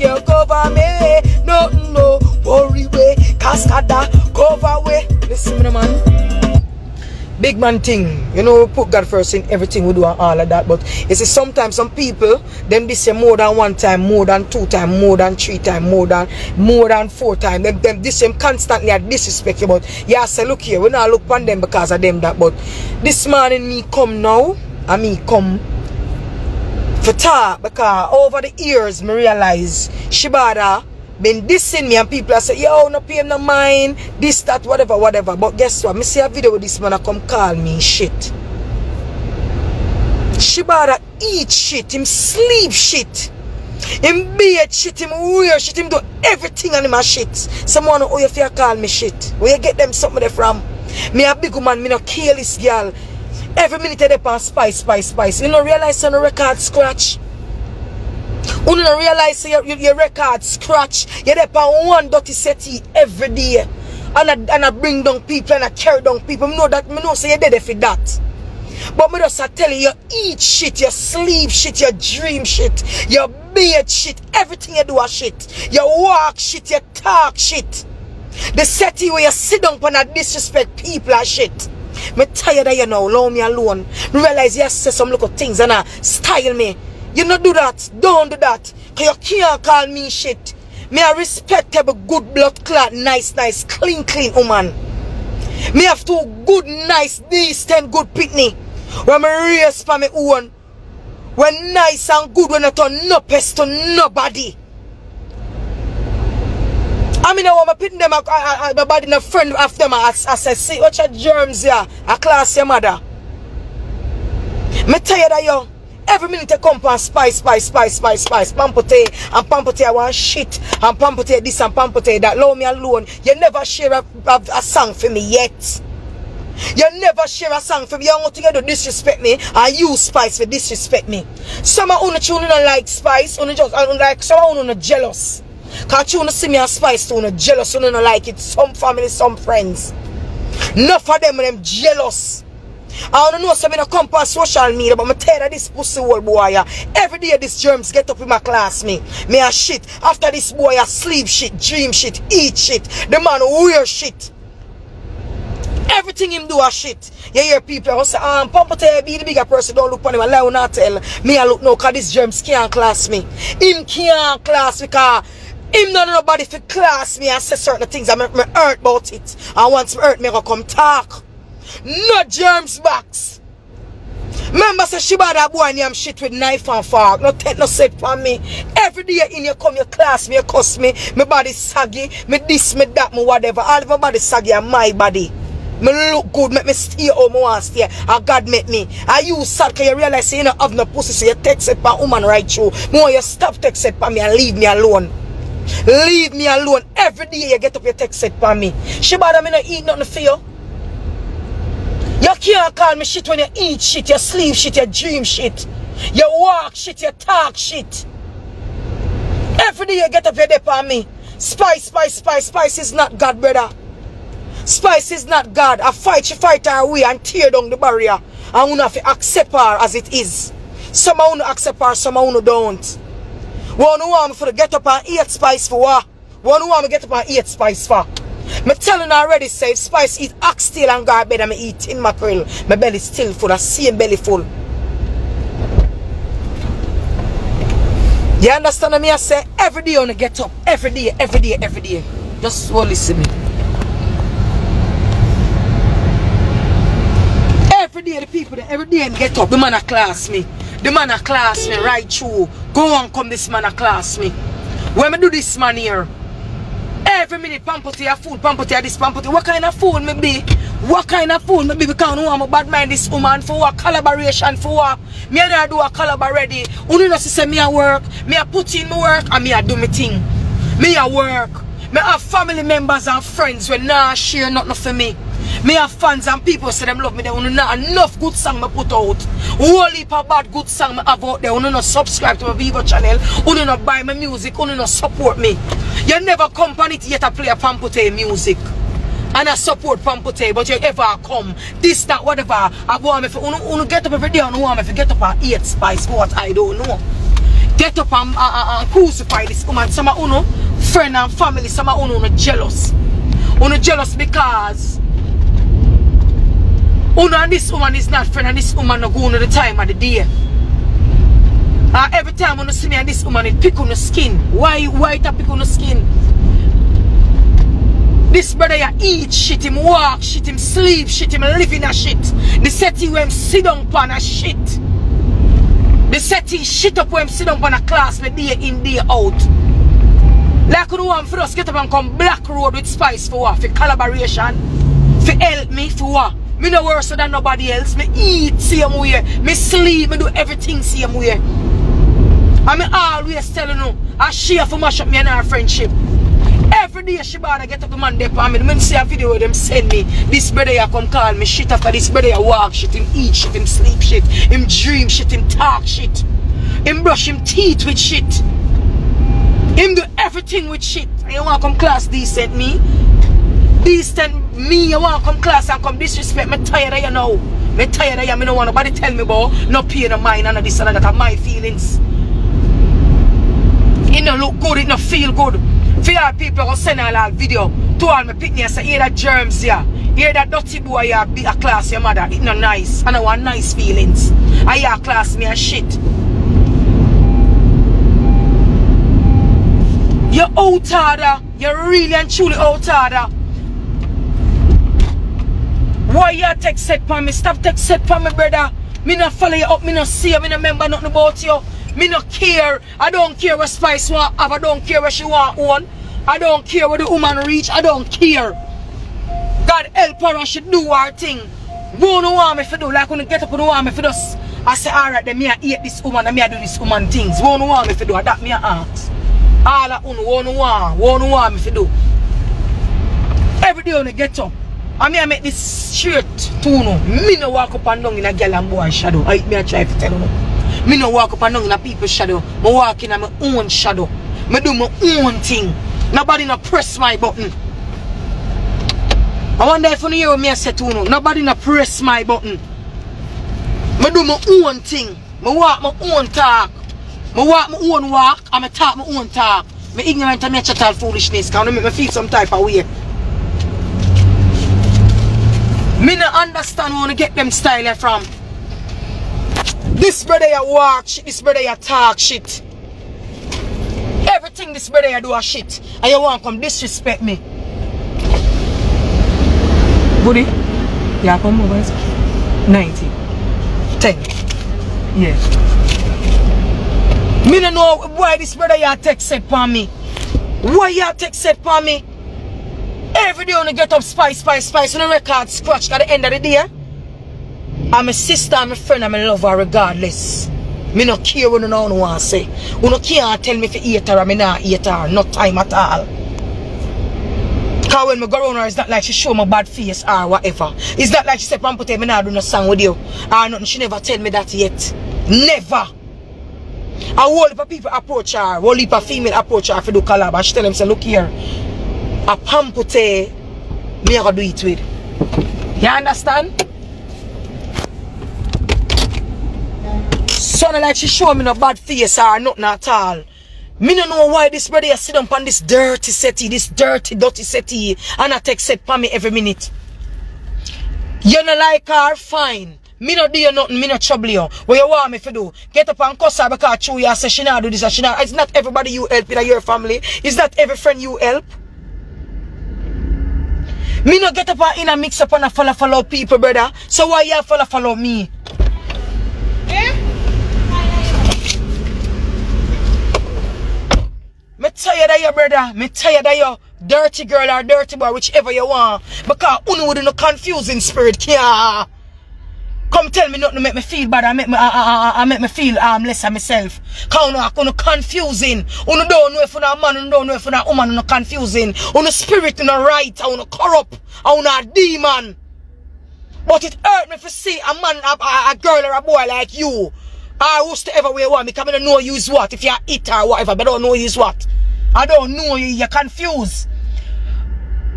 girl cover me. Nothing no worry way. Cascada cover way. Listen me man. Big man thing, you know, put God first in everything we do and all of that. But you see, sometimes some people, them this say more than 1 time, more than 2 time, more than 3 time, more than 4 time. Them this them constantly are disrespect you. But yeah, say look here, we not look on them because of them that. But this morning me come now, and me come for talk because over the years me realize Shebada been dissing me and people are say, yo, no pay him no mind, this, that, whatever. But guess what? Me see a video with this man a come call me shit. Shebada eat shit, him sleep shit, him bed shit, him wear shit, him do everything on him a shit. Someone who you feel call me shit. Where you get them something there from? Me a big man, me no kill this girl. Every minute they pan spice. You know realize on the record scratch? You don't realize your record scratch. You're there on one dirty settee every day. And I bring down people and I carry down people. I know that, I know so you're there for that. But I just tell you, you eat shit, you sleep shit, you dream shit, you bed shit, everything you do a shit. You walk shit, you talk shit. The settee where you sit down and I disrespect people are shit. I'm tired of you now, allow me alone. I realize you say some little things and style me. You not do that. Don't do that. Cause you can't call me shit. Me a respectable, good blood clot, nice, clean woman. Me have to good, nice, decent, good pitney. When me raise for me own. When nice and good, when I turn no pest to nobody. I mean, I want to put them my body in a friend of them as I say, watch your germs here. A class your mother. Me tired of you. Every minute I come and spice. PAMPUTTAE and PAMPUTTAE I want shit. And PAMPUTTAE this and PAMPUTTAE that. Leave me alone. You never share a song for me yet. You never share a song for me. You want to do disrespect me and you spice for disrespect me. Some of you don't like spice. Some of you don't jealous. Because you don't see me as spice too. Jealous. You don't like it. Some family, some friends. Enough of them jealous. I don't know, so I don't come on social media, but I'm tired of this pussy old boy. Every day these germs get up in my class, me a shit. After this boy, I sleep shit, dream shit, eat shit. The man wear shit. Everything him do a shit. You hear people who say, PAMPUTTAE be the bigger person, don't look on him. I lie not tell me I look no, because these germs can't class me. Him can't class me, because him not nobody for class me and say certain things. I make me hurt about it. And once me hurt, me go come talk. No germs box. Remember say Shebada boy name shit with knife and fork. No take no set for me. Every day in you come your class me, you cuss me. My body saggy. Me this, me that, me whatever. All of my body saggy and my body. Me look good, make me stay home, I want to stay. And God make me. And you sad because you realize you don't have no pussy, so you text it for woman right through. More you stop text it for me and leave me alone. Leave me alone. Every day you get up your text it for me. Shebada, me not eat nothing for you. You can't call me shit when you eat shit, you sleep shit, you dream shit. You walk shit, you talk shit. Every day you get up your day on me. Spice is not God, brother. Spice is not God. I fight, she fight her way and tear down the barrier. And we have to accept her as it is. Some of you accept her, some of you don't. One who want me to get up and eat spice for what? One who want me to get up and eat spice for? Me telling already say if spice eat oxtail and garbage and me eat in mackerel, my belly still full, the same belly full. You understand me? I say every day on get up. Every day. Just listen me. Every day the people every day get up. The man a class me. The man a class me right through. Go on come this man a class me. When me do this man here. Every minute PAMPUTTAE fool, PAMPUTTAE this, PAMPUTTAE. What kind of fool me be? What kind of fool me be? Because I want to bad mind this woman for what? Collaboration for what? Me I do a collab already. You know say me a work. Me a put in my work and me a do my thing. Me a work. Me have family members and friends when nah share nothing for me. Me have fans and people say them love me. They don't not enough good song me put out. Whole heap of bad good song me have out there. You not subscribe to my Vivo channel. You not buy my music. You not support me. You never come on it yet to play a PAMPUTTAE music. And I support PAMPUTTAE, but you ever come. This, that, whatever. I want me for you get up every day and you want me to get up and eat spice for what I don't know. get up and crucify this woman. Some of uno friend and family, some of uno jealous. Uno jealous because uno and this woman is not friend and this woman no go on the time of the day. Every time uno see me and this woman it pick on the skin. Why it pick on the skin? This brother ya eat shit, him walk shit, him sleep shit, him live in a shit. The setting where him sit down upon a shit. The setting shit up where him sit down upon a class me day in, day out. Like you want for us get up and come Black Road with Spice for what? For collaboration? For help me for what? Me no worse than nobody else. Me eat same way. Me sleep, me do everything same way. And me always telling you, I share for mash up me and our friendship. Every day Shebada get up the man there for me. When see a video where them send me, this brother ya come call me shit after this brother ya walk shit, him eat shit, him sleep shit, him dream shit, him talk shit, him brush him teeth with shit, him do everything with shit. And you want to come class decent me? Decent me, you want to come class and come disrespect me? Tired of you now. Me tired of you, me no want nobody tell me about no pain of mine and this and that are my feelings. It no look good, it no feel good. For your people who send all video to all my picnic and say, hear that germs here, hear that dirty boy here be a class your mother. It's not nice. I don't want nice feelings. I hear class me and shit. You're out harder. You're really and truly out harder. Why you take set for me? Stop take set for me, brother. Me not follow you up, me not see you, me not remember nothing about you. Me not care. I don't care what Spice want have. I don't care what she want own. I don't care what the woman reach. I don't care. God help her and she do her thing. Who no want me for do like when you get up and want me for this. I say alright then me I eat this woman and me I do this woman things. Who no want me for do that me I ask. All that who no want me for do. Every day when you get up. And me I make this straight to no. Me no walk up and down in a girl and boy shadow. I try to tell you. Me no walk up and down in a people's shadow. Me walk in my own shadow. Me do my own thing. Nobody no press my button. I wonder if you hear me say to you. Nobody no press my button. Me do my own thing. Me walk my own talk. Me walk my own walk and me talk my own talk. Me ignorant and me chat all foolishness. Can make me feel some type of way. Me no understand where to get them style from. This brother ya walk shit, this brother ya talk shit. Everything this brother ya do a shit. And you want to come disrespect me. Buddy, yeah, come over. 90. 10. Yeah. Me no know why this brother ya take set for me. Why ya take set for me? Every day when you get up spice, when the record scratch at the end of the day. I'm a sister, I'm a friend, I'm a lover regardless. Me no care what you want to say. You no can't tell me if you eat her or me not eat her. No time at all. Because when me go around her, it's not like she show my bad face or whatever. It's not like she said, PAMPUTTAE, me not do no song with you. Or nothing. She never tell me that yet. Never. A whole heap of people approach her. A whole heap of female approach her for do collab. And she tell them, say, look here. A PAMPUTTAE, me I go do it with. You understand? So like she show me no bad face or nothing at all. Me no know why this brother sit down on this dirty settee, this dirty settee, and I take set for me every minute. You no like her, fine. Me no do you nothing, me no trouble you. What you want me to do? Get up and cuss her because true you say she not do this and she not. It's not everybody you help in your family. It's not every friend you help. Me no get up and in a mix up and a follow people, brother. So why you follow me? Me tired of you, brother. Me tired of you. Dirty girl or dirty boy, whichever you want. Because you with no confusing spirit. Yeah. Come tell me nothing to make me feel bad and make me feel less of myself. Because you no confusing. You don't know if you're a man, you don't know if you're a woman, you no confusing. You no spirit, you no right, you no corrupt, you no a demon. But it hurt me to see a man, a girl or a boy like you. I used to ever wear one because I don't know you is what. If you're it or whatever, but I don't know you is what. I don't know you, you're confused.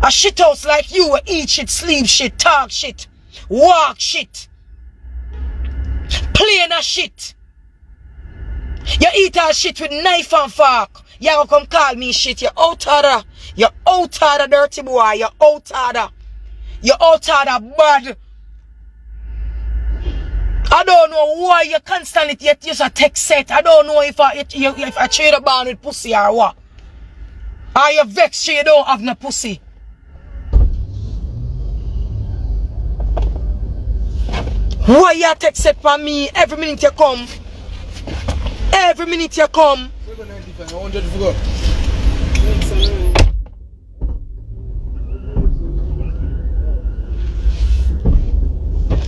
A shit house like you, eat shit, sleep shit, talk shit, walk shit, playing a shit. You eat our shit with knife and fork. You gonna come call me shit. You out order. You out order, dirty boy. You out order. You out order bad. I don't know why you constantly use a text set. I don't know if I trade a band with pussy or what. Are you vexed you don't have no pussy? Why you text set for me every minute you come? Every minute you come.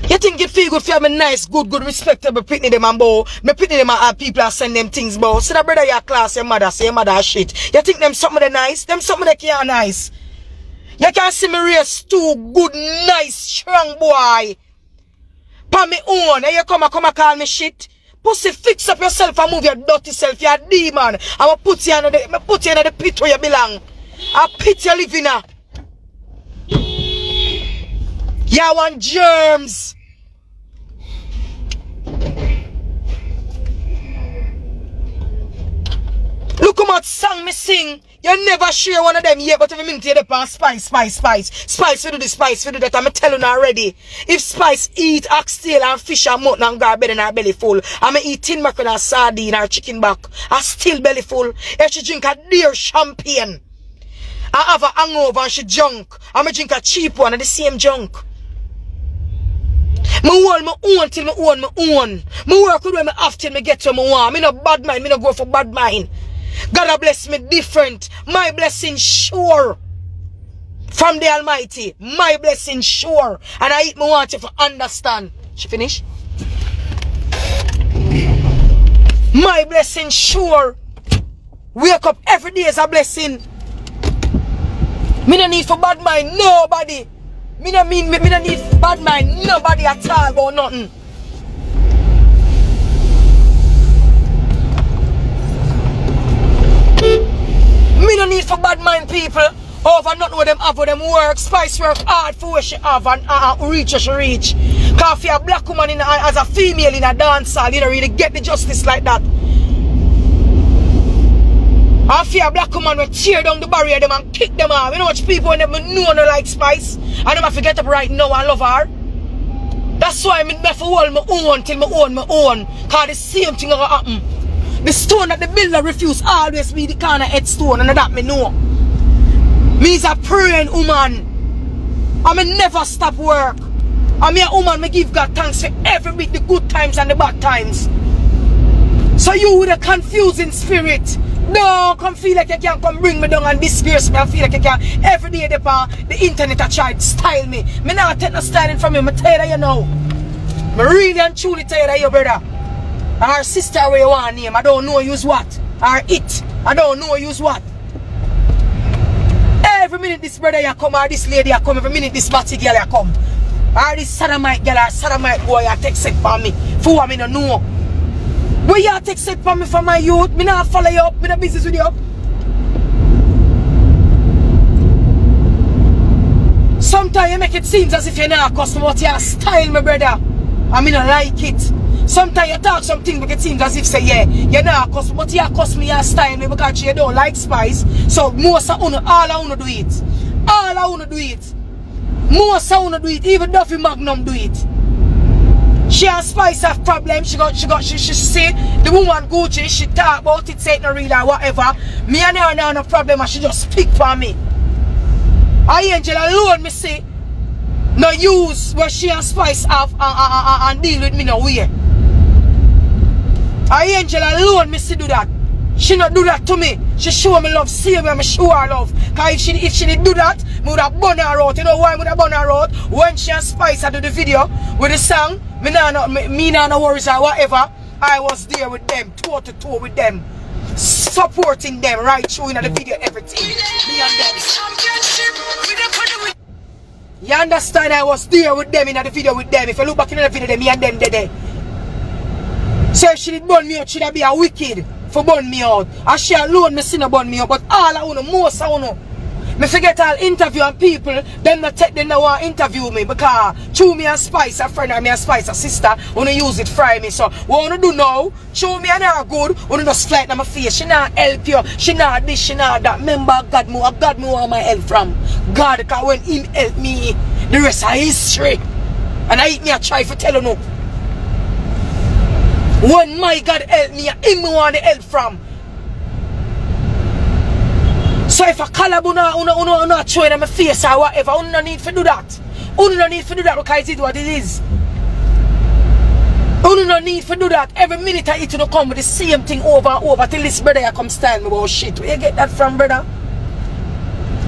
You think it feel good for me nice, good, respectable pitney them and bow. Me pitney them and people are send them things bow. See that brother your class, your mother, say your mother shit. You think them something they nice? Them something they can't nice. You can see me raise two good, nice, strong boy. Pa me own, and you come and call me shit. Pussy, fix up yourself and move your dirty self. You're a demon. I will put you in the pit where you belong. A pit you live in. You want germs. Look how much song me sing. You never share one of them yet, but every minute you depend on Spice. Spice, we do this, Spice, we do that. I'm telling you already. If Spice eat oxtail and fish and mutton and go bed and her belly full, I'm eat tin mackerel and sardine or chicken back, I still belly full. If she drink a dear champagne, I have a hangover and she drunk, I'm drink a cheap one and the same junk. Me hold my own till me own my own. Me work with when me have till me get to me want. Me no bad mind, me no go for bad mind. God bless me different. My blessing sure. From the Almighty. My blessing sure. And I want you to understand. She finish? My blessing sure. Wake up every day is a blessing. Me no need for bad mind nobody. Me no need bad mind nobody at all about nothing. Me no need for bad mind people over nothing what them have for them work. Spice work hard for what she have and reach what she reach. Cause if you're a black woman as a female in a dance hall, you don't really get the justice like that. And if you're a black woman, we tear down the barrier them and kick them out. You know what people when them know no like Spice and them have to get up right now and love her. That's why I have to hold my own till I own my own. Cause the same thing will happen. The stone that the builder refuse always be the kind of headstone, and that me know. Me is a praying woman. I me never stop work. I me a woman, me give God thanks for every bit, the good times and the bad times. So you with a confusing spirit, don't come feel like you can come bring me down and disgrace me and feel like you can every day the internet I try to style me. Me not take no styling from you, me tell you now. Me really and truly tell you, brother. Our sister where you want name, I don't know use what. Or it, I don't know use what. Every minute this brother you come, or this lady you come, every minute this batty girl you come. Or this sodomite girl or sodomite boy you take set for me. For what me no know. Where you take set for me for my youth, me not follow you up, me not business with you up. Sometimes you make it seem as if you're not accustomed to what you style, my brother. I mean I like it. Sometimes you talk something but it seems as if say yeah, you're not accustomed, but you accustomed your style because you don't like Spice. So most of all I wanna do it. All I wanna do it. Most I wanna do it, even Duffy Magnum do it. She and Spice have problems, she say the woman Gucci, she talk about it, say it no real or whatever. Me and her now no problem and she just speak for me. I Angel alone me say no use where she and Spice have and deal with me no way. I Angel alone me see do that. She not do that to me. She show me love, see me, show her love. Cause if she did do that, me would have burn her out. You know why I would have burn her out? When she and Spice do the video with the song, me no worries or whatever. I was there with them, toe to toe with them, supporting them right through in the video, everything. Me and them. You understand? I was there with them in the video with them. If you look back in the video, me and them there. So if she did burn me out, she'd be a wicked for burn me out. And she alone me see no burn me out. But all I want, most I want, Me forget all interview and people, them not take them now want interview me because chew me and Spice a friend and me and Spice a sister, wanna use it fry me. So what wanna do now? Chew me and her good, wanna just flight in my face. She not help you, she not this, she not that. Remember God me want my help from. God, because when him help me, the rest of history. And I me a try to tell you no. When my God help me, him want the help from. So if I call up una show in my face or whatever, you no need to do that. You no need to do that because it's what it is. You no need to do that. Every minute I eat to come with the same thing over and over till this brother come style me about shit. Where you get that from, brother?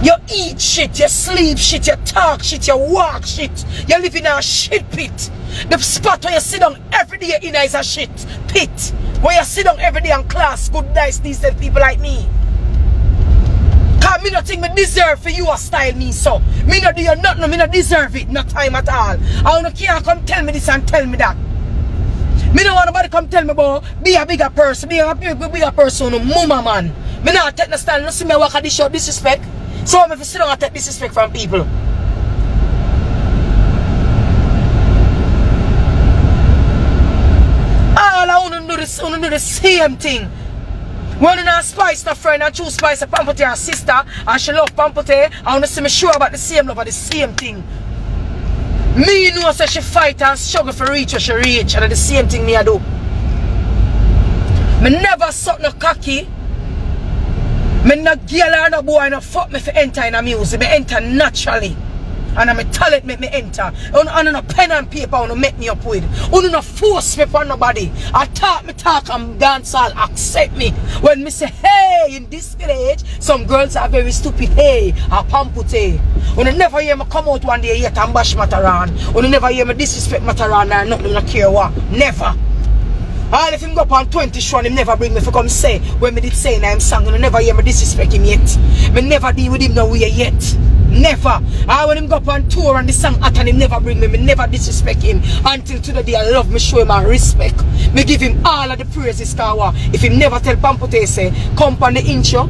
You eat shit, you sleep shit, you talk shit, you walk shit. You live in a shit pit. The spot where you sit down every day in is a shit pit. Where you sit down every day in class, good, nice, decent people like me. Cause me not think me deserve for you a style me so. Me not do you nothing, me not deserve it, no time at all. I don't care come tell me this and tell me that. Me don't want nobody come tell me about be a bigger person, be a bigger person, mama man. Me not take no stand, no see me walk at this show disrespect. So I'm if you sit down and take disrespect from people. All I want to do the same thing. When you not Spice a friend and choose Spice a PAMPUTTAE a sister and she love PAMPUTTAE, I want to see me sure about the same love of the same thing. Me know say she fight and struggle for reach what she reach and the same thing me I do. Me never suck no cocky. Me no girl or no boy no fuck me for enter in a music. Me enter naturally. And I'm a talent make me enter. And no pen and paper want to make me up with. You no force me for nobody. I talk and dance all accept me. When me say hey in this village, some girls are very stupid. Hey, I PAMPUTTAE. You never hear me come out one day yet and bash Mataran. You never hear me disrespect Mataran and nothing no care what. Never. All if him go up on 20 show him never bring me for come say when me did say in him song, you never hear me disrespect him yet. Me never deal with him no way yet. Never. I when him go up on tour and the song at and him never bring me never disrespect him. Until today I love me show him my respect. Me give him all of the praises cause if him never tell PAMPUTTAE say come on the intro,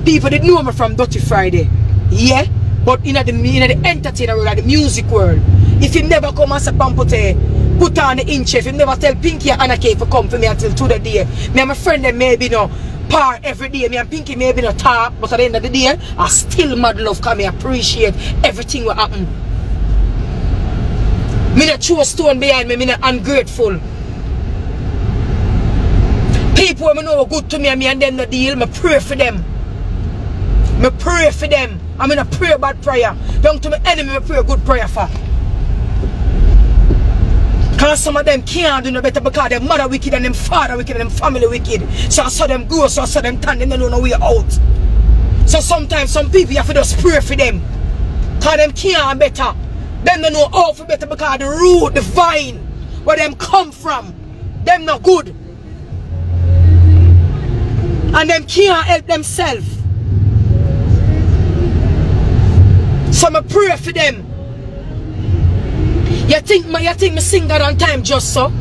people did know me from Dirty Friday. Yeah? But in the entertainer world, the music world, if him never come and say PAMPUTTAE, put on the intro, if him never tell Pinky and Anake to come for me until today, me and my friend them maybe no par every day, me and Pinky maybe no talk, but at the end of the day, I still mad love because me appreciate everything what happen. Me not throw a stone behind me not ungrateful. People when me know good to me and them no deal, me pray for them. Me pray for them. I'm in a pray bad prayer. Don't to my enemy, me pray good prayer for. Because some of them can't do no better because their mother wicked and them father wicked and them family wicked. So I saw them go, so I saw them turn, them don't know no way out. So sometimes some people you have to just pray for them. Because them can't better. Them don't know how for better because the root, the vine, where them come from, them not good. And them can't help themselves. So I pray for them. You think me sing God on time just so?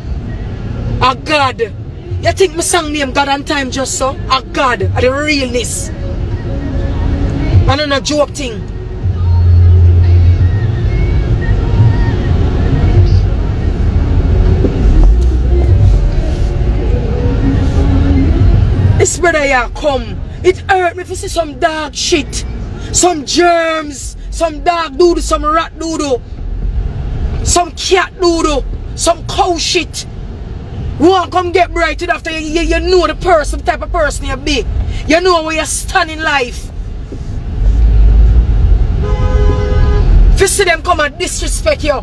A God. You think me song name God on time just so? A God. A the realness. And not a joke thing. This brother here come. It hurt me to see some dog shit. Some germs. Some dog doodle. Some rat doodle. Some cat doodle, some cow shit. You want to come get brightened after you know the person, the type of person you be. You know where you stand in life. If you see them come and disrespect you.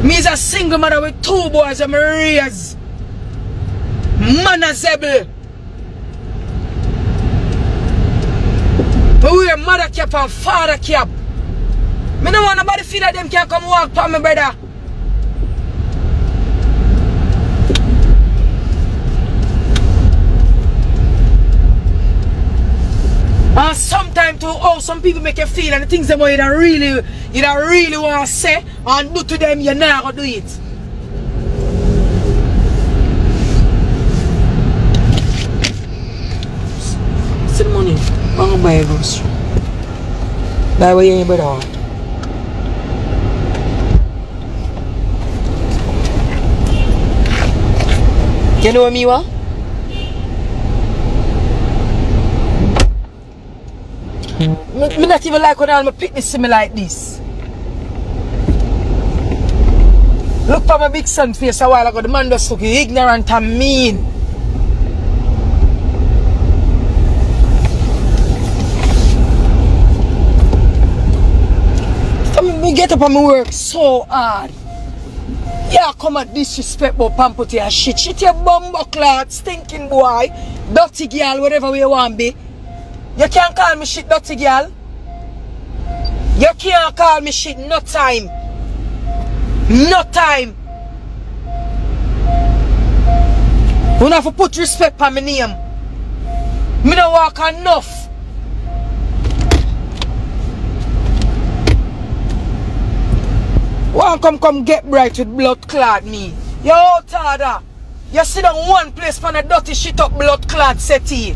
Me is a single mother with 2 boys and me raise. Manazable. We wear mother cap and father cap. I don't want nobody feel that them can come walk for me, brother. And sometimes too, some people make you feel and the things that you don't really want to say and do to them, you're not going to do it. I'm gonna buy a grocery. Buy what you ain't better want. You know what me want? Me not even like when all my picnics see me like this. Look for my big son face a while ago. The man just look ignorant and mean. So me get up and me work so hard. Yeah, come and disrespect about Pamputtee and shit. Shit your bumbuckler, stinking boy, dirty girl, whatever you want be. You can't call me shit dirty girl. You can't call me shit no time. No time. You have to put respect on my name. Me don't walk enough. One come get bright with blood clot me. Yo, Tada. You sit down one place for a dirty shit up blood clot settee.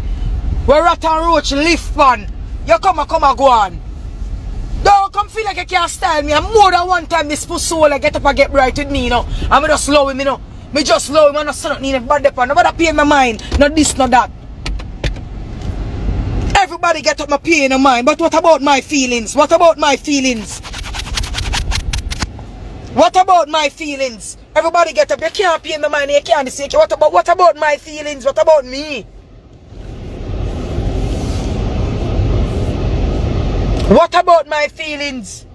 Where rat and roach live pan. You come and go on. Don't come feel like you can't style me. And more than one time this pussy soul get up and get bright with me, you know. And me just slow him, you know. Me just slow him and I not need a bad depend. Nobody pay my mind. Not this, not that. Everybody get up my pay in the mind. But what about my feelings? What about my feelings? What about my feelings? Everybody get up. You can't pay in the mind. You can't say. What about my feelings? What about me? What about my feelings?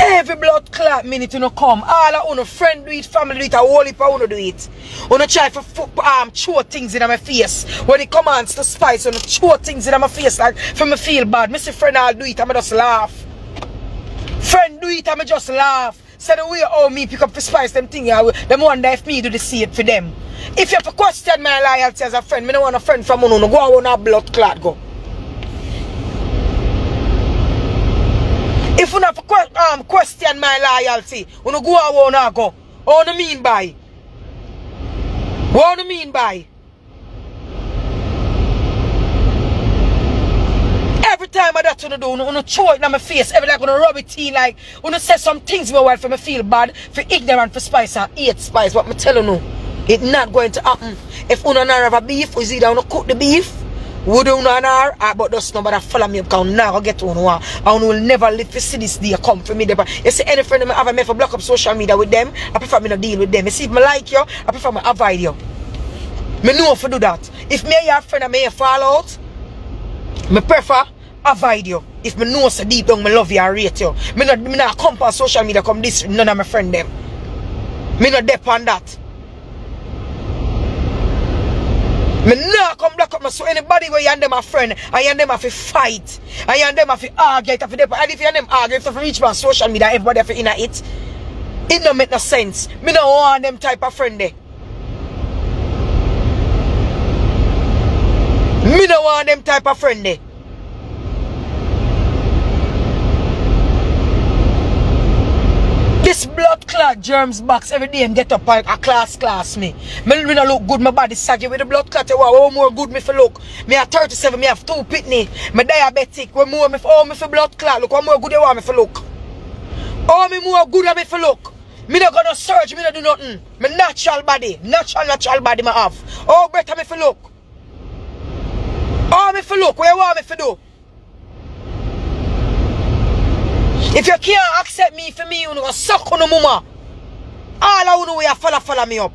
Every blood clot minute you no come. All of uno friend do it, family do it, a whole heap of uno do it. Uno try for throw things in my face. When it commands to spice, uno throw things in my face like for me feel bad. Me see friend all do it, I just laugh. Friend do it, I just laugh. So the way how me pick up for spice them thing, them wonder if me do the same for them. If you have to question my loyalty as a friend, me don't want a friend from uno. Go on a blood clot go. If you have to question my loyalty, you go on and go. What do you mean by? What do you mean by? Every time I that you do, you throw it in my face. Every like you rub it in like you say some things me for me feel bad, for ignorant for spice and eat spice. What me telling you, it's not going to happen. If you don't have a beef, is either you cook the beef. Would you know, but just nobody follow me because now I get one and I will never live to see this day come for me. You see, any friend I have me for block up social media with them, I prefer me not deal with them. You see, if I like you, I prefer me avoid you. Me know if I do that. If me and your friend and me fall out, me prefer avoid you. If me know so deep down, me love you and rate you. Me not come on social media come this none of my friend them. Me not depend on that. Me nah come black up my so anybody where you and them a friend, I and them have to fight, I and them have to argue, and if you and them argue, if you reach my social media, everybody have to in it. It don't make no sense. Me don't want them type of friend there. Me don't want them type of friend there. This blood clot germs box every day and get up a class me. Me no look good, my body saggy with the blood clot. How more good me for look. Me at 37, me have 2 pitney. Me diabetic. What more me for blood clot. Look how more good you want me for look. How me more good me for look. Me not gonna surge, me not do nothing. Me natural body me have. Oh better me for look. How me for look, where you want me for do? If you can't accept me for me, you gonna suck on the mama. All of you know where you follow me up.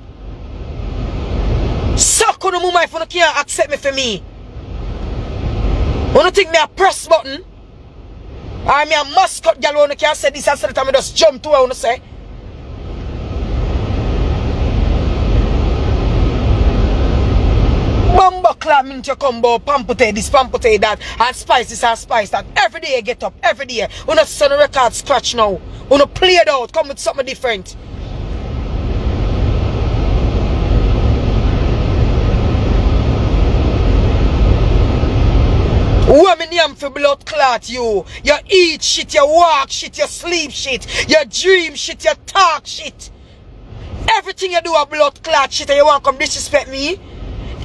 Suck on the mama if you can't accept me for me. You don't think me a press button? Or me a mascot girl who can't say this and say that I just jump to what you say? Bumbuckler mean you come about Pamputtee this, Pamputtee that, and spice this and spice that. Every day you get up, every day. You not send a record scratch now. You not play it out, come with something different. Women name for blood clot you. You eat shit, you walk shit, you sleep shit, you dream shit, you talk shit. Everything you do a blood clot shit and you want to come disrespect me.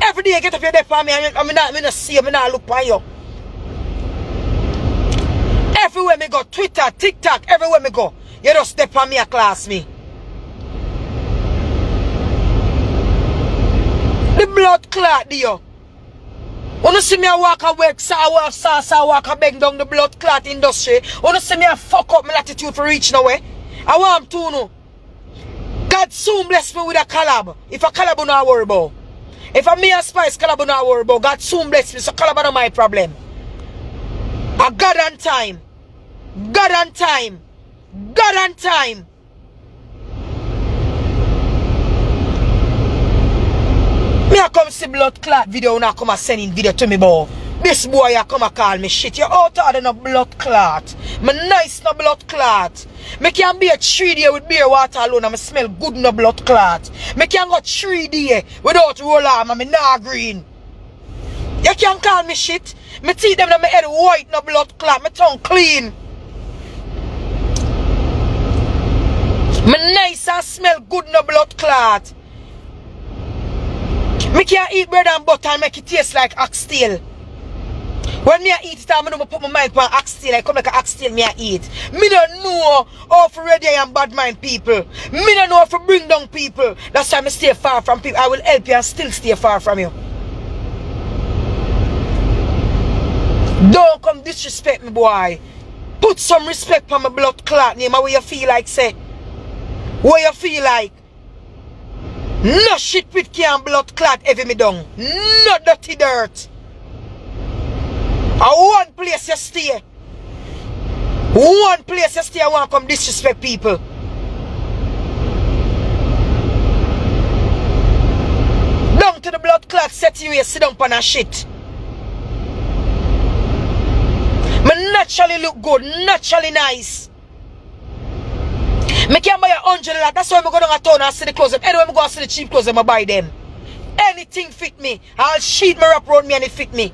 Every day you get up your death on me and I'm not see you, I'm not look on you. Everywhere me go, Twitter, TikTok, everywhere me go, you just step on me and class me. The blood clot do you. When you see me walk a work, I walk a bang down the blood clot industry. When you see me fuck up my latitude for reach nowhere. I want to know. God soon bless me with a collab. If a collab not worry about. If a me and Spice collab not worry about, God soon bless me. So collab not my problem. A God on time. God on time. God on time. Me a come see blood clot video and I come a sending video to me, boy. This boy a come a call me shit. You out of no blood clot. Me nice no blood clot. Me can be a 3 day with beer water alone and me smell good no blood clot. Me can go 3 day without roll arm and me nah green. You can't call me shit. Me teeth them and my head white no blood clot. Me tongue clean. Me nice and smell good no blood clot. Me can't eat bread and butter and make it taste like oxtail. When me a eat it, I'm gonna put my mind on oxtail. I come like an oxtail me a eat. Me don't know how to ready and bad mind people. Me don't know how to bring down people. That's why I stay far from people. I will help you and still stay far from you. Don't come disrespect me, boy. Put some respect on my blood clot name. What you feel like, say? What you feel like? No shit with can blood clot every me down. No dirty dirt. One place you stay. One place you stay. I want to come disrespect people. Down to the blood clot set you here, sit down on a shit. Me naturally look good, naturally nice. Me can buy $100. That's why I go down a town and see the clothes. Anyway, I go and see the cheap clothes and I buy them. Anything fit me. I'll sheet me wrap around me and it fit me.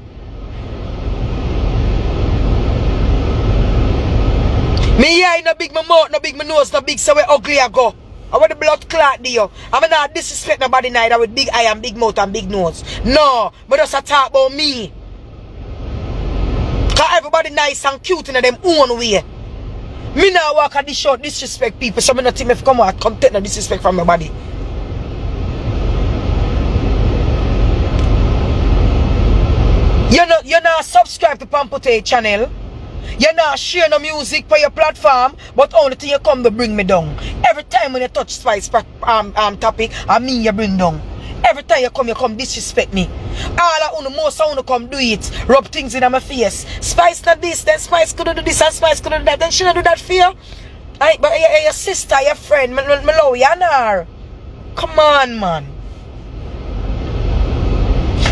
Me eye no big, my mouth no big, my nose no big, so where ugly I go. I want the blood clot do you. I'm not disrespect nobody neither with big eye and big mouth and big nose. No, but just a talk about me. Cause everybody nice and cute in them own way. Me now walk at this short disrespect people, so me not think if come out come take no disrespect from my body. You're not subscribe to PAMPUTTAE channel. You're not share no music for your platform, but only thing you come to bring me down. Every time when you touch Spice topic, I mean you bring down. Every time you come disrespect me. All of most of you come do it. Rub things in my face. Spice not this, then Spice couldn't do this, and Spice couldn't do that. Then she not do that for you. But your sister, your friend, me love you, and come on, man.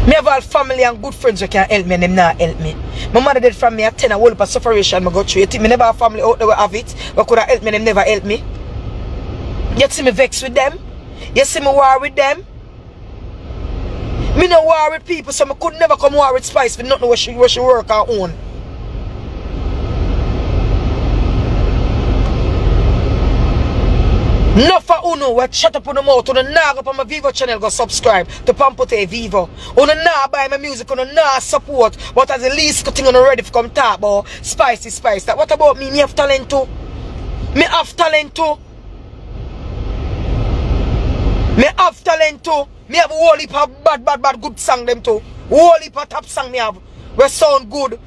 Me have all family and good friends who can help me and them not help me. My mother did from me at 10 a whole heap of sufferation I go through. You think me never have family out there who have it, but could have helped me and them never help me? You see me vex with them? You see me war with them? Me no war with people, so I could never come war with Spice for nothing where she work her own. No for uno, we shut up on the mouth. Uno nah go on my Vivo channel, go subscribe to PAMPUTTAE Vivo. Uno nah buy my music, uno nah support. What as the least thing uno ready to come talk about Spicy Spice. That what about me? Me have talent too. Me have talent too. Me have talent too. Me have a whole heap of bad good song them too. Whole heap of top song me have. We sound good.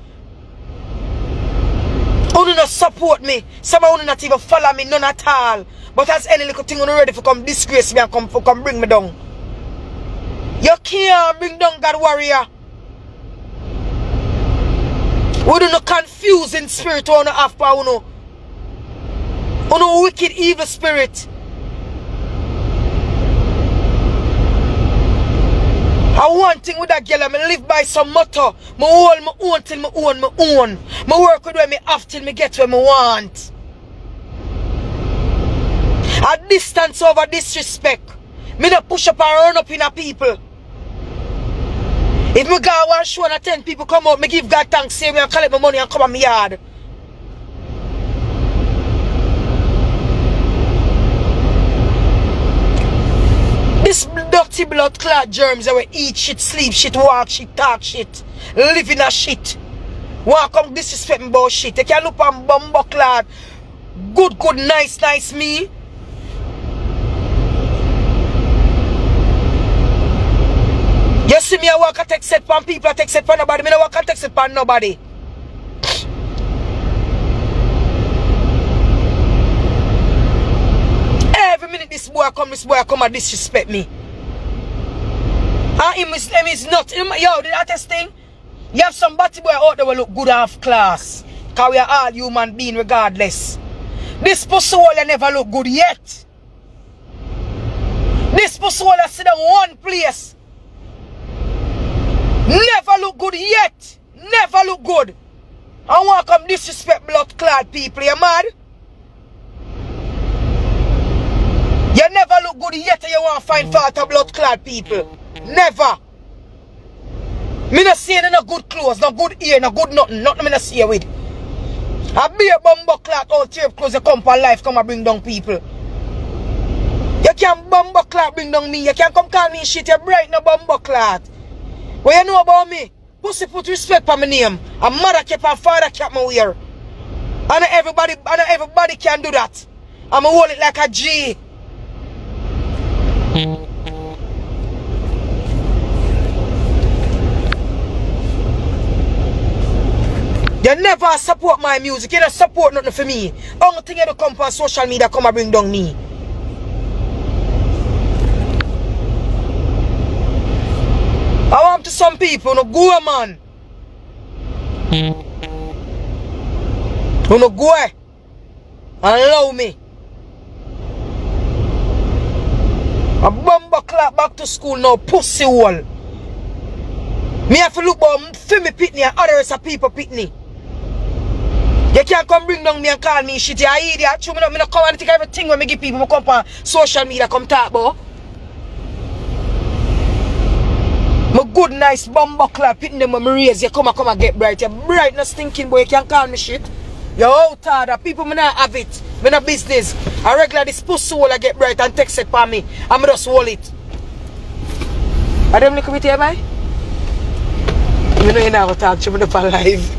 Uno not support me. Some of uno not even follow me, none at all. But as any little thing uno ready for come disgrace me and come bring me down. You can't bring down God warrior. We do not confusing spirit uno have for uno. Uno wicked evil spirit. I one thing with that girl, I live by some motto. I hold my own till I own my own. I work with where I have till I get where I want. A distance over disrespect. Me not push up and run up in a people. If me go one show and 10 people come out, me give God thanks, say me and collect my money and come on my yard. dirty blood clot germs that we eat shit, sleep shit, walk shit, talk shit, live in a shit. Want come disrespect me about shit. You can look on bumbo clot. Good, nice me. You see me, I walk a text set pan people, I text set pan nobody. Me no walk a text set pan nobody. Every minute this boy come and disrespect me. And him is not. Yo, the hottest thing, you have some batty boy out there will look good half class. Because we are all human beings regardless. This pussy hole never look good yet. This pussy hole sit down one place. Never look good yet. Never look good. I want to come disrespect blood clad people. You mad? You never look good yet and you want to find fault of blood clad people. Never. Me not see no good clothes, no good ear, no good nothing. Nothing me not see with. I be a bumbo clock all tape clothes you come for life, come and bring down people. You can't bumbo clock bring down me. You can't come call me shit, you bright no bumbo clock. What you know about me? Pussy put respect on my name. A mother kept and father kept me wear. And everybody can do that. I'ma hold it like a G. You never support my music. You don't support nothing for me. Only thing you do come on social media come and bring down me. I want to some people, no go man. No go and allow me. A bumbo clap back to school now, pussy hole. Me have to look about for me pitney and others of people pitney. You can't come bring down me and call me shit, you idiot. Me not come and take everything when me give people come on social media come talk about. My good nice bumbo clap hitting them when me raise you come and get bright. You're bright no stinking boy, you can't call me shit. You're out hard, people me not have it. Me not business. I regular this pussy hole I get bright and text it for me. I'm just hold it. Are them look with you, boy? You know you never talk to me up live.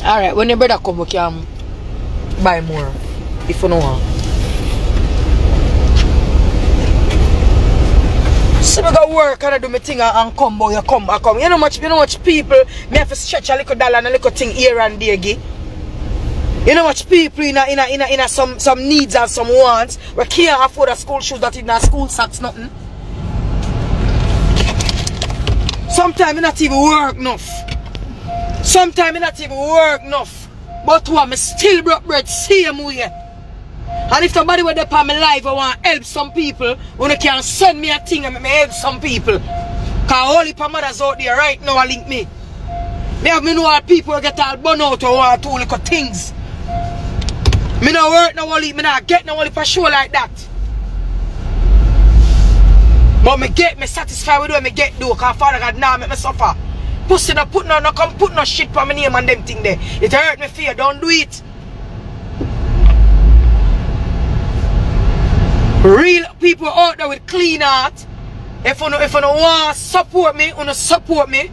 Alright, when your brother come, we can buy more. If you know want. So I go work and I do my thing and come, boy, you come. You know much people, me have to stretch a little dollar and a little thing here and there, gi. You know much people in some needs and some wants. We can't afford a school shoes that in a school socks, nothing. Sometimes I not even work enough. Sometimes I not even work enough. But what, I still broke bread same way. And if somebody were there on my life, I want to help some people, when they can send me a thing and me help some people. Because all the mothers out there right now link me. Me know all people who get all burn out or want to do little things. Me not work no only, me not get no only for sure like that. But me satisfied with what me get do, because Father God now make me suffer. Pussy no put no come put no shit for my name and them thing there. It hurt me fear, don't do it. Real people out there with clean heart. If you no want to support me, you support me.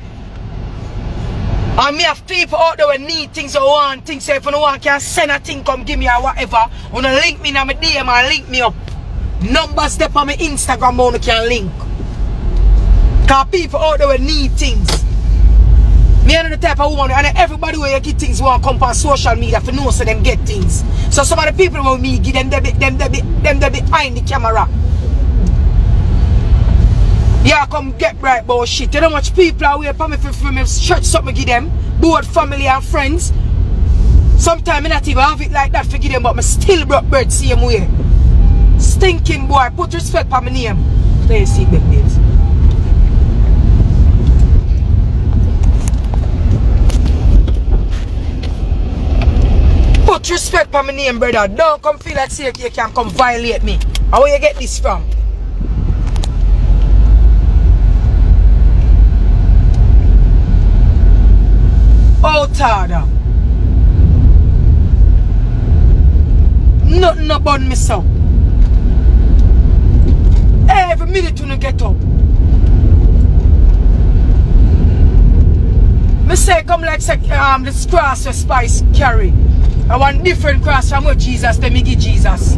And me have people out there who need things or want things. So if you no want can send a thing, come give me or whatever. You link me in my DM and link me up. Numbers there on my Instagram you can link. Because people out there who need things. Me and the type of woman, and everybody where you get things want to come on social media for know so them get things. So some of the people who me give them they behind the camera. Yeah, come get right about shit. You know how much people are waiting for me for me stretch something give them. Both family and friends. Sometimes I not even have it like that for give them, but I still broke bread same way. Stinking boy, put respect on my name. There you see them days. Put respect on my name, brother. Don't come feel like say you can come violate me. How where you get this from? Oh, Tada. Nothing about me, so. Every minute when you get up. Me say come like this cross where Spice carry. I want different cross from what Jesus let me give Jesus.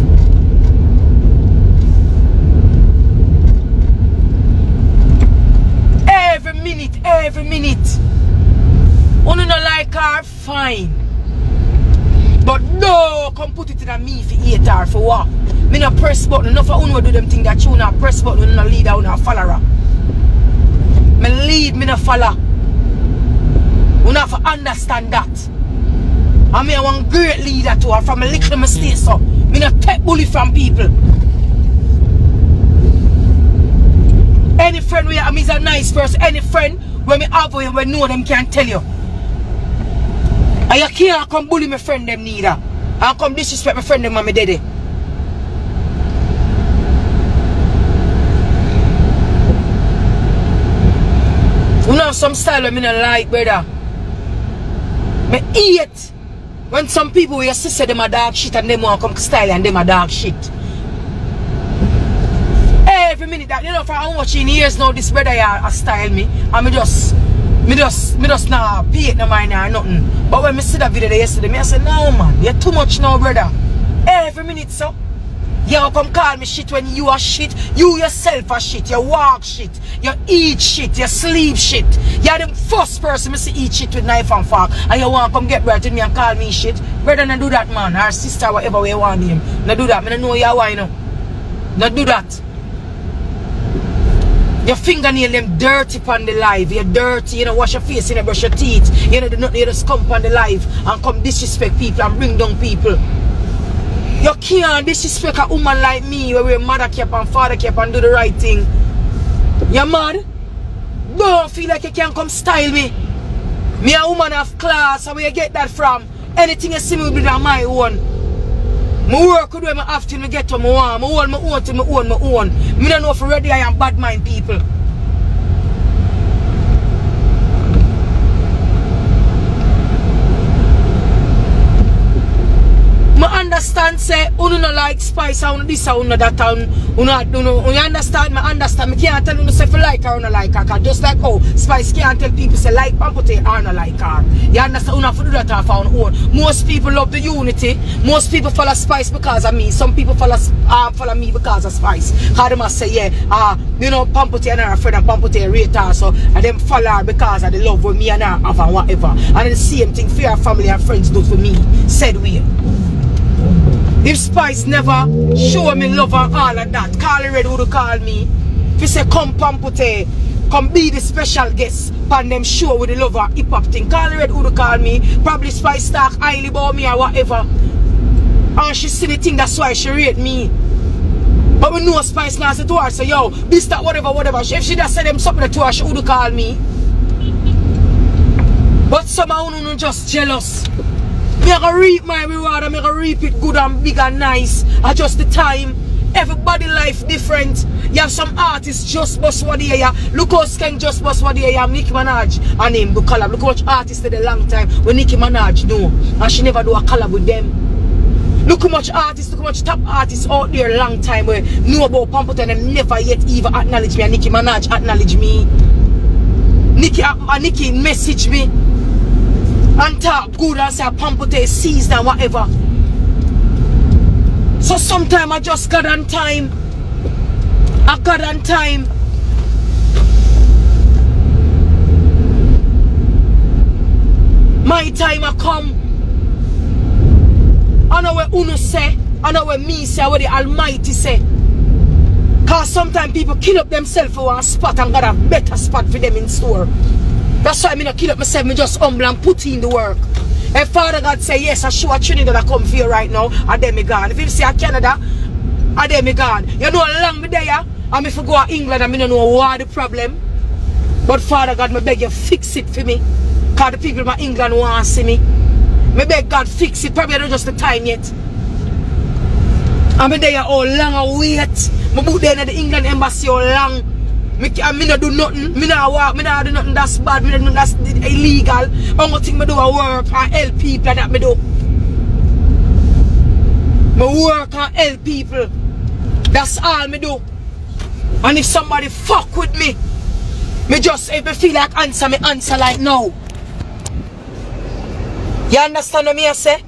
Every minute. Only no like her, fine. But no, come put it in a me for 8 her for what? Me no press button, enough of you do them thing that you not press button, you no leader, you not follower. Me lead, me no follow. You have to understand that. I mean, I want great leader too, and from a little mistake, so me no take bully from people. Any friend we have, is a nice person. Any friend when me have you, we know them can tell you. And you can't come bully my friend them neither. And come disrespect my friend them when me did it. You know some style I don't like, brother. Me hate when some people will say them a dog shit and them want to come style and them a dog shit. Every minute that, you know, for how much in years now this brother a style me, and me just not pay it no mind or nothing. But when me see that video yesterday, me I say, no man, you're too much now, brother. Every minute, so you come call me shit when you are shit. You yourself are shit. You walk shit. You eat shit. You sleep shit. You're the first person me see eat shit with knife and fork. And you want to come get right with me and call me shit. Brother, not do that, man. Or sister, whatever way you want him. Not do that. I don't know you why, you know. Not do that. Your fingernail them dirty upon the live. You're dirty, you know, wash your face, you know, brush your teeth. You know, do nothing, you just come upon the live and come disrespect people and bring down people. You can't disrespect a woman like me where your mother kept and father kept and do the right thing. You mad? Don't feel like you can come style me. Me a woman of class, and where you get that from? Anything you see me with on my own. I work with them after I get to my own. I hold my own till I own my own. I don't know if already I am bad mind people. I understand say you no like Spice and this and that and you understand, I understand. I can't tell you say if you like her or not like her. Just like how Spice can't tell people say like PAMPUTTAE or not like her. You understand? You have to do that off on own. Most people love the unity. Most people follow Spice because of me. Some people follow me because of Spice. Because they must say, yeah, you know, PAMPUTTAE and her friend and PAMPUTTAE rate her, so and them follow her because of the love with me and her have and whatever. And the same thing for her family and friends do for me. Said we. If Spice never show me love and all of that, Carly Red would call me. If he say come PAMPUTTAE, come be the special guest on them show with the love and hip hop thing, Carly Red would call me. Probably Spice talk highly about me or whatever. And she see the thing, that's why she rate me. But we know Spice now say to her, so yo, this, that, whatever. If she just say them something to her, she would call me. But somehow you just jealous. I'm going to reap my reward, I'm going to reap it good and big and nice. Adjust the time. Everybody life different. You have some artists just bust what they are. Look how Skank just bust what they are. Nicki Minaj and him do collab. Look how much artists did a long time when Nicki Minaj do. And she never do a collab with them. Look how much artists, look how much top artists out there a long time where know about PAMPUTTAE and never yet even acknowledge me. And Nicki Minaj acknowledge me. Nicki message me. And talk good and say PAMPUTTAE seized and whatever. So sometimes I just got on time. I got on time. My time I come. I know what Uno say. I know what me say. What the Almighty say. Cause sometimes people kill up themselves for one spot and got a better spot for them in store. That's why I not kill up myself, I just humble and put in the work. If Father God say yes, I show a Trinidad that I come here right now, and then me gone. If you say Canada, and then me gone. You know how long me there, and if I go to England, I don't know what the problem. But Father God, me beg you fix it for me. Because the people in England want to see me. Me beg God fix it, probably not just the time yet. I'm there how long I wait. Me book there in the England embassy how long. Me not do nothing, me not walk, me not do nothing that's bad, me not do nothing that's illegal. Only thing me do I work and help people and that me do. Me work and help people. That's all me do. And if somebody fuck with me, me just, if me feel like answer, me answer like no. You understand what me I say?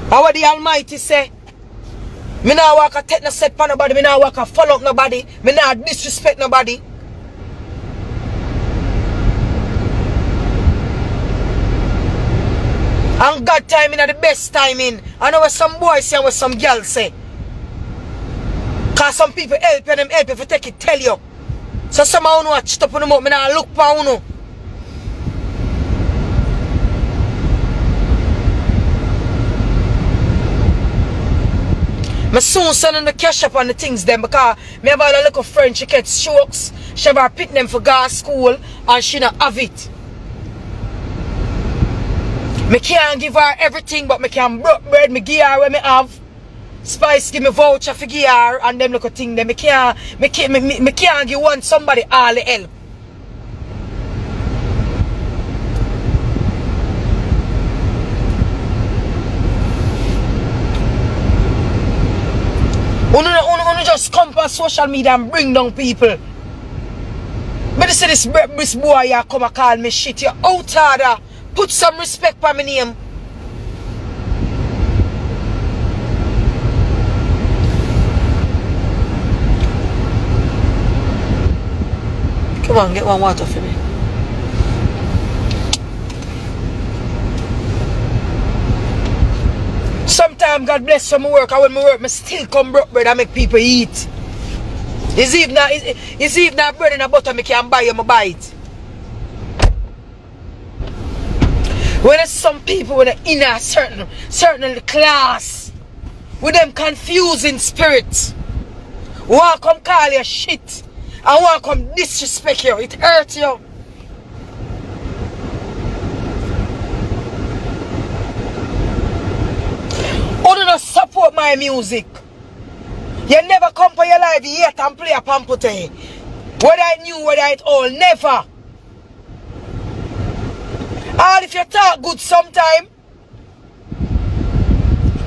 How what the Almighty say? Me not walk a take no set for nobody, me not walk a follow up nobody, me not disrespect nobody. And God timing are the best timing. I know what some boys say and what some girls say. Cause some people help you, them help you if you take it, tell you. So some of you watch up on the mouth, me not look for you. I soon send them the cash up on the things them because me have a little friend, she gets strokes, she have her pick them for go to school and she not have it. Me can't give her everything, but me can broke bread, me give her what me have. Spice give me voucher for give her and them little thing them. Me can't give one somebody all the help. Uno just come on social media and bring down people. But you see this boy here come and call me shit. You out order. Put some respect for my name. Come on, get one water for me. Sometimes God bless some work, and when I work, I still come broke bread and make people eat. It's even not bread and butter I can buy you, I buy it. When there's some people with in a certain class, with them confusing spirits, want come call you shit, and want come disrespect you, it hurts you. You don't support my music. You never come for your life yet and play a PAMPUTTAE. Whether I knew, whether it all, never. And if you talk good sometime,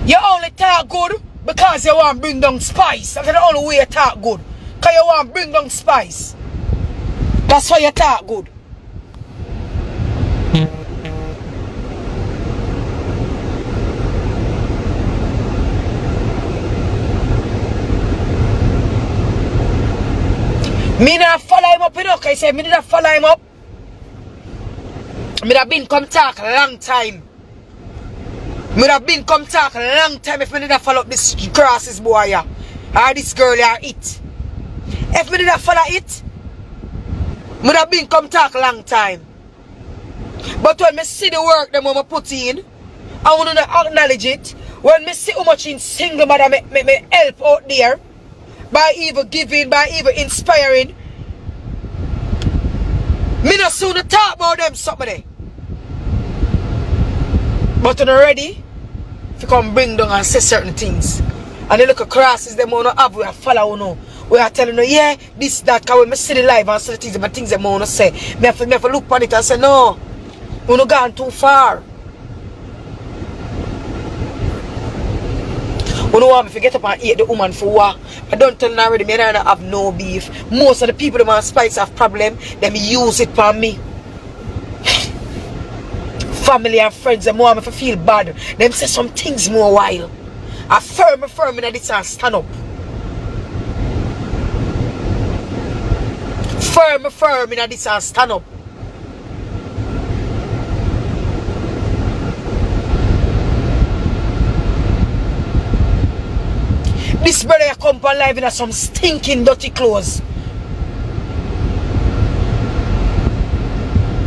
you only talk good because you want to bring down spice. That's the only way you talk good. Because you want to bring down spice. That's why you talk good. Me not follow him up, you know, because I said me not follow him up. Me have been come talk a long time. Me have been come talk a long time if me did not follow up this crosses boy here. Or this girl here it. If me did not follow it, me have been come talk a long time. But when me see the work them I put in, I want to acknowledge it. When me see how much in single mother me help out there, by even giving, by even inspiring, me not soon to talk about them somebody. But when you're ready, if you come bring down and say certain things, and they look at crosses them want to have, we are follow you know. We are telling you, yeah, this, that, because when I see the live and see the things them want to say, me have to look on it and say, no, you're not gone too far. You know what, if you get up and eat the woman for what? I don't tell them already, me and I have no beef. Most of the people that want spice have problem, them use it for me. Family and friends, them want me to feel bad. Them say some things more while. I firm in this and stand up. Firm in this and stand up. This brother come on live in some stinking dirty clothes.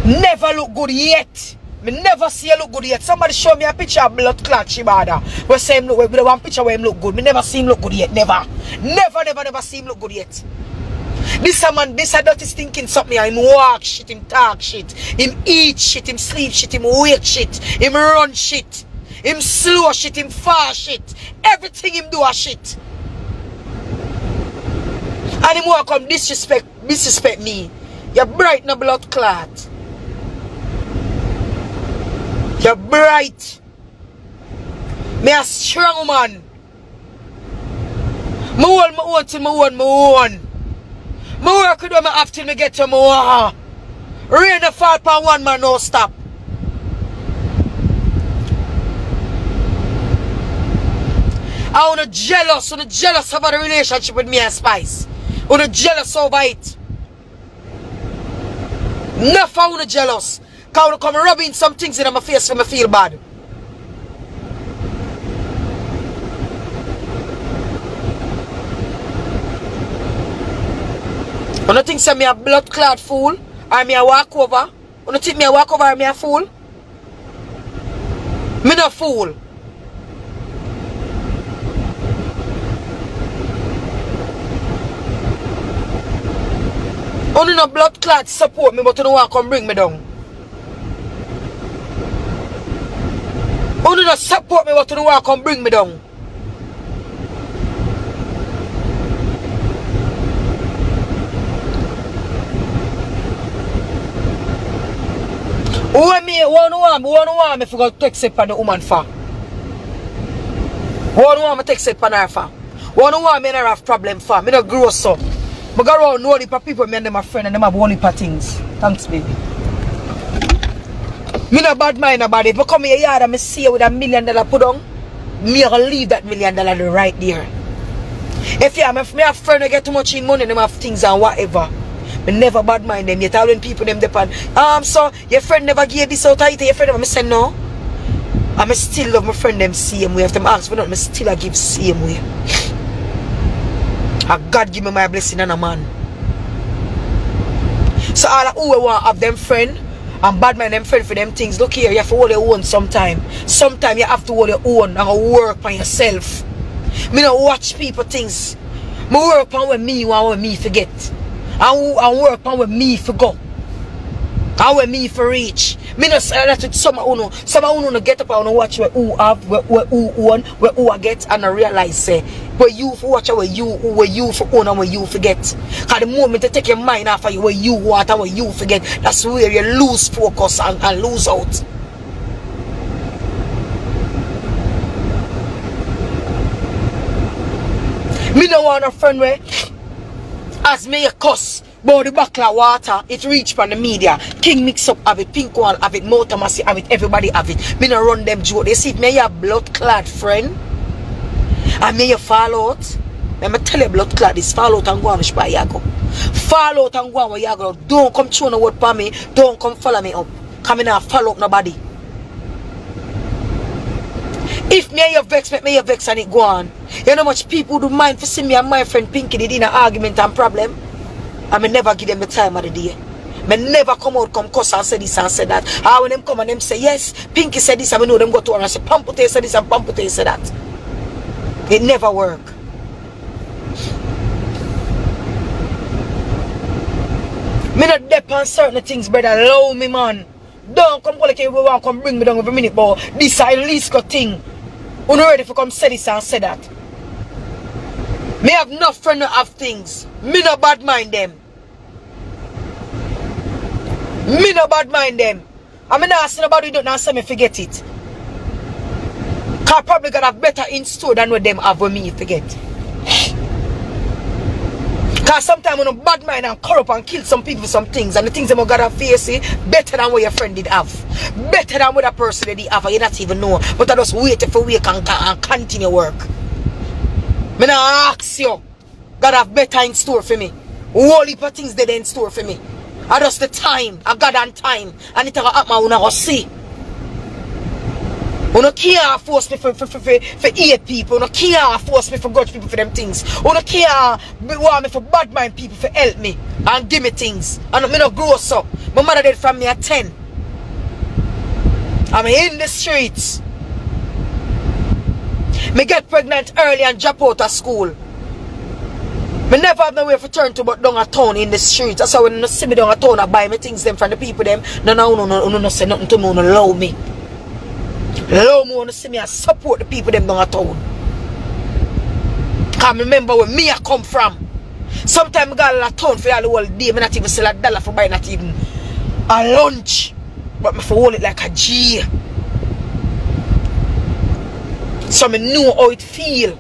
Never look good yet. Me never see you look good yet. Somebody show me a picture of blood clot Shebada. Where say him look, with one picture where him look good. Me never see him look good yet. Never see him look good yet. This a man, this a dirty stinking something. Him walk shit, him talk shit, him eat shit, him sleep shit, him wake shit, him run shit, him slow shit, him fast shit. Everything him do a shit. And him want come disrespect me. You're bright no blood clot. You're bright. Me a strong man. Me own till me own. My work with them I have till me get to more. Rain the fall upon one man no stop. I wanna jealous about the relationship with me and Spice. I wanna jealous over it. Enough I wanna jealous. Cause I wanna come rubbing some things in my face when I feel bad. I don't think say me a blood clot fool or me a walk over. I don't think me a walk over or me a fool. Me no fool. Only no blood clot support me, but you don't want to come bring me down. Only no support me, but you don't want to come bring me down. Who want me if you go take step on the woman for? Who want me take step on her for? Who want me to have problem for? Me no grow so. I go around know the people me and them a friend and them have only for things. Thanks, baby. Me no bad mind about it. If I come here yard and I see you with $1 million put on, me gonna leave that $1 million right there. If you have me a friend who get too much in money, them have things and whatever. Me never bad mind them. Yet all when people them depend. So your friend never gave this out of your friend. I say no. I still love my friend them same way. If them ask for nothing, I still give same way. And God give me my blessing and a man. So all who want have them friend and bad mind them friend for them things. Look here, you have to hold your own sometime. Sometimes you have to hold your own and work on yourself. Me not watch people things. Me work on what me want, what me forget. And work on what me forgot. And what me for reach. Me not say that with some who no get up and watch what who have, what who own, what who I get and I realize say where you for watch where you for own and where you forget. Cause the moment you take your mind off of you where you want and where you forget, that's where you lose focus and lose out. Me no want a friend where as me a cuss about the buckle of water, it reach from the media. King mix up have it, Pink One have it, Motor Massey have it, everybody have it. Me no run them joke. They see it, me a blood clad friend. And me you fall out. Let me tell you blood clad is fall out and go on where you go. Fall out and go on where you go. Don't come throw no word for me. Don't come follow me up. Come in and follow up nobody. If me you vex, make me you vex and it go on. You know much people do mind for see me and my friend Pinky did in an argument and problem. I may never give them the time of the day. Me never come out, come cuss and say this and say that. When them come and them say yes, Pinky said this, I know them go to her and say PAMPUTTAE said this and PAMPUTTAE said that. It never work. Me not depend on certain things, brother. Allow me, man. Don't come like you want come bring me down every minute, but this is a least good thing. You're not ready for come say this and say that. Me have enough friends that have things. Me no bad mind them. Me no bad mind them. I mean not asking about it, don't say me forget it. Cause probably gonna have better in store than what them have with me forget. Cause sometimes when a bad mind and corrupt and kill some people for some things, and the things them gotta face it better than what your friend did have. Better than what a person did have, and you not even know. But I just wait for week and continue work. Me not ask you. God have better in store for me. All heap of things they in store for me. I just the time. I got on time. And it gonna happen when I go see. You don't care force me for hate people. You don't care force me for grudge people for them things. You don't care want me for bad mind people for help me and give me things. And me not grow up. My mother did from me at 10. I'm in the streets. Me get pregnant early and drop out of school. Me never have no way to turn to but down a town in the streets. That's how when you see me down a town I buy me things them from the people them. No say nothing to me, no allow me. Allow me to see me and support the people them down a town. Cause remember where me I come from. Sometimes I got a town for all the whole day. Me not even sell $1 for buy not even a lunch. But me for hold it like a G. So me know how it feel.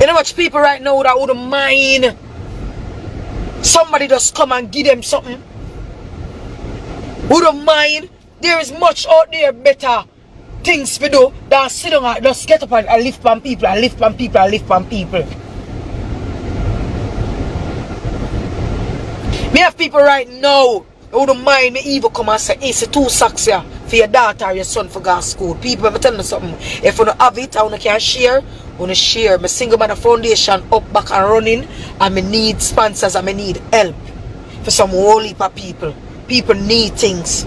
You know much people right now that wouldn't mind somebody just come and give them something. Wouldn't mind. There is much out there better things to do than sit down and just get up and lift on people and lift on people and lift on people. Me have people right now who wouldn't mind me even come and say, it's 2 socks here for your daughter or your son for go to school. People, I'm telling you something. If you don't have it, I can share. I want to share. My single mother foundation up, back and running. And I need sponsors and I need help for some whole heap of people. People need things.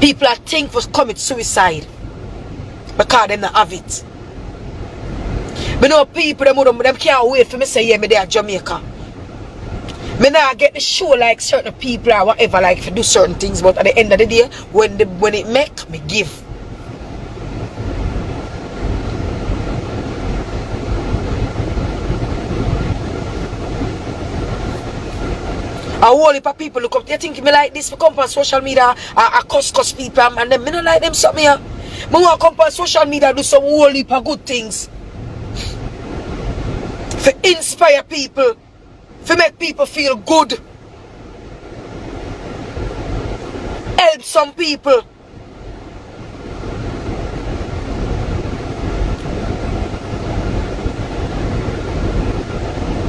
People are think for commit suicide because they don't have it. But know people them can't wait for me say yeah me there at Jamaica. Me not get the show like certain people or whatever like to do certain things, but at the end of the day when it make me give. A whole heap of people look up, they think me like this for come on social media, I cuss people and then me not like them something here. Me want to come on social media do some whole heap of good things. For inspire people, for make people feel good. Help some people.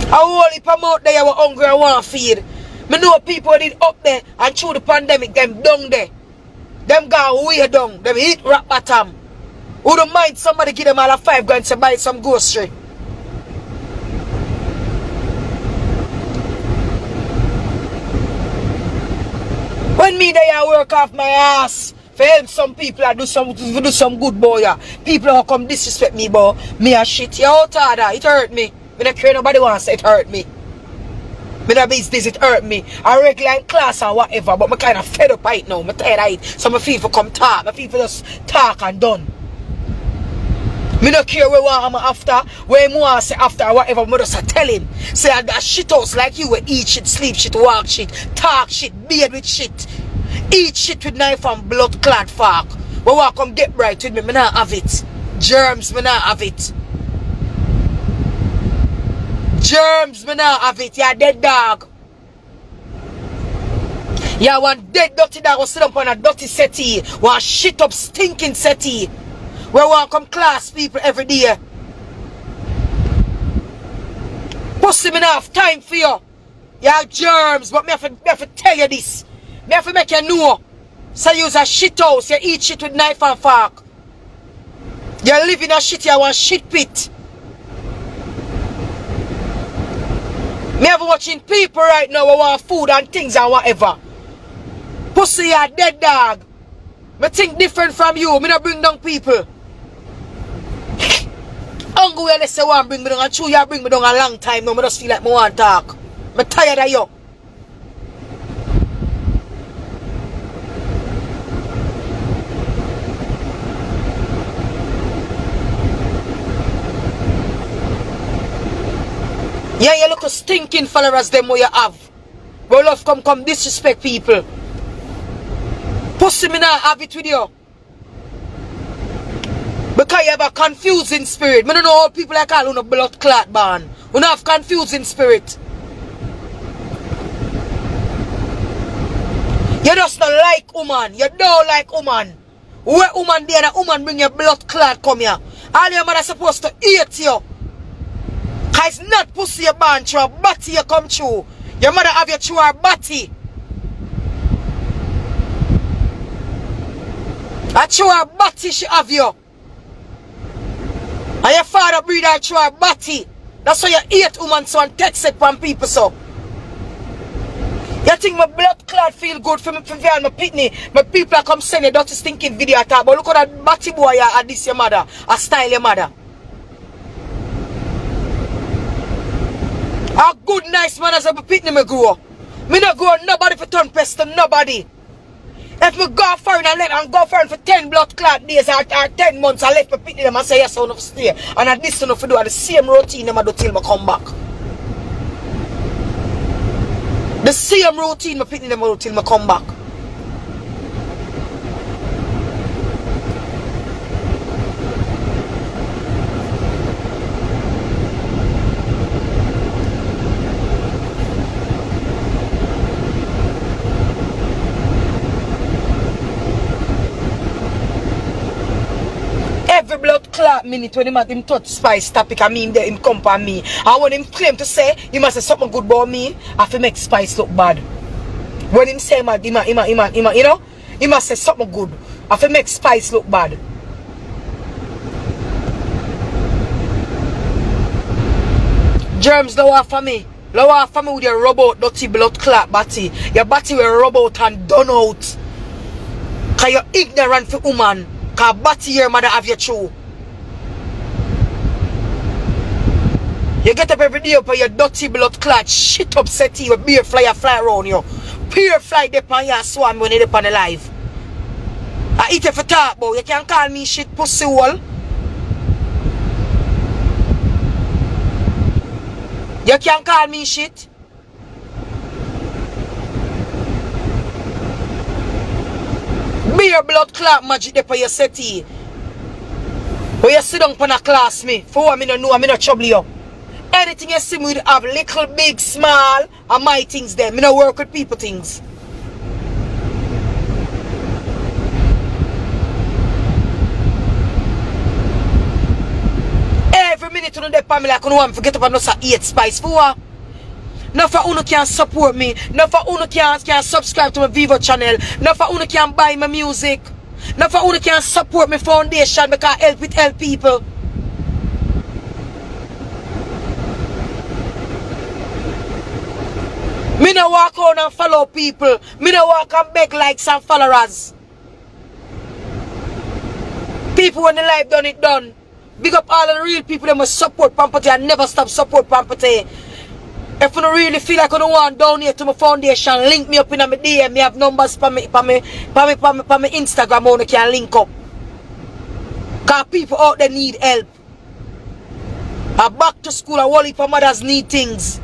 A whole heap of out there were hungry and want to feed. Me know people did up there and through the pandemic, them down there. Them gone way down. Them hit rock bottom. Who don't mind somebody give them all a 5 grand to buy some grocery? When me there I work off my ass for help some people I do some good boy. Yeah. People who come disrespect me, boy. Me a shit. You out harder. It hurt me. Me not care nobody wants it hurt me. Me not business, it hurt me. I regular in class and whatever, but me kind of fed up right now. Me tired of it. So me feel for come talk. Me feel for just talk and done. Me not care where I'm after, where I want to say after or whatever. Me just tell him. Say that shit house like you will eat shit, sleep shit, walk shit, talk shit, beard with shit. Eat shit with knife and blood clad fuck. We want come get bright with me, me not have it. Germs, me not have it. Germs, me now have it. You're a dead dog. You're one dead dirty dog who sit up on a dirty settee. One shit up stinking settee. Where one come class people every day. Pussy, me now have time for you. You're germs, but me have to tell you this. Me have to make you know. So you use a shit house. You eat shit with knife and fork. You live in a shit, you want shit pit. Me ever watching people right now who want food and things and whatever. Pussy, you a dead dog. Me think different from you. Me not bring down people. Hungry where they say want bring me down and true you bring me down a long time now. Me just feel like me want to talk. Me tired of you. Yeah, you look a stinking followers them what you have. We love come disrespect people. Pussy me not have it with you. Because you have a confusing spirit. Me don't know how people like all on a blood clot ban. You don't have confusing spirit. You just don't like woman. You don't like woman. Where woman there and a woman bring your blood clot come here. All your mother supposed to eat you. Cause it's not pussy you born through a body you come through. Your mother have you through her body. And through her body she have you. And your father breed her through her body. That's why you hate woman so and text it from people so. You think my blood clot feel good for me for my pitney. My people come send a dirty stinking video attack. But look at that batty boy at this your mother. A style your mother. A good nice man as a pitney me grow. Me not grow nobody for turn pest to nobody. If me go foreign and let and go foreign for 10 blood clot days or 10 months I left me pitney them and say yes I don't stay. And at this enough to do the same routine them I do till me come back. The same routine me pitney them I do till me come back. clock minute when him touch spice topic and me him there him come for me. And when him claim to say he must say something good about me, I have to make spice look bad. When him say you know, he must say something good. I have to make spice look bad. Germs lower for me. Lower for me with your robot dirty blood clot body. Your body will rub out and done out. Cause you're ignorant for woman. Cause body your mother have your true. You get up every day up your dirty blood clot shit upset you. Beer fly around you. Pure fly dip on your swarm when you dip on the live. I eat it for talk about. You can't call me shit pussy hole. You can't call me shit. Beer blood clot magic there for your settee. When you sit down upon a class me, for what I don't know, I don't trouble you. Anything you see me with have little, big, small, and my things there. I don't work with people things. Every minute you know family like you forget about no 8 spice for what? No for uno can support me. No for uno can subscribe to my Vivo channel. No for uno can buy my music. No for uno can support my foundation because I help people. Me no walk on and follow people. Me no walk and beg likes and followers. People when the life done it done. Big up all the real people that must support PAMPUTTAE and never stop support PAMPUTTAE. If you don't really feel like you don't want down here to my foundation, link me up in my DM. Me have numbers for me Instagram where you can link up. Because people out there need help. Back to school, a whole heap of mothers need things.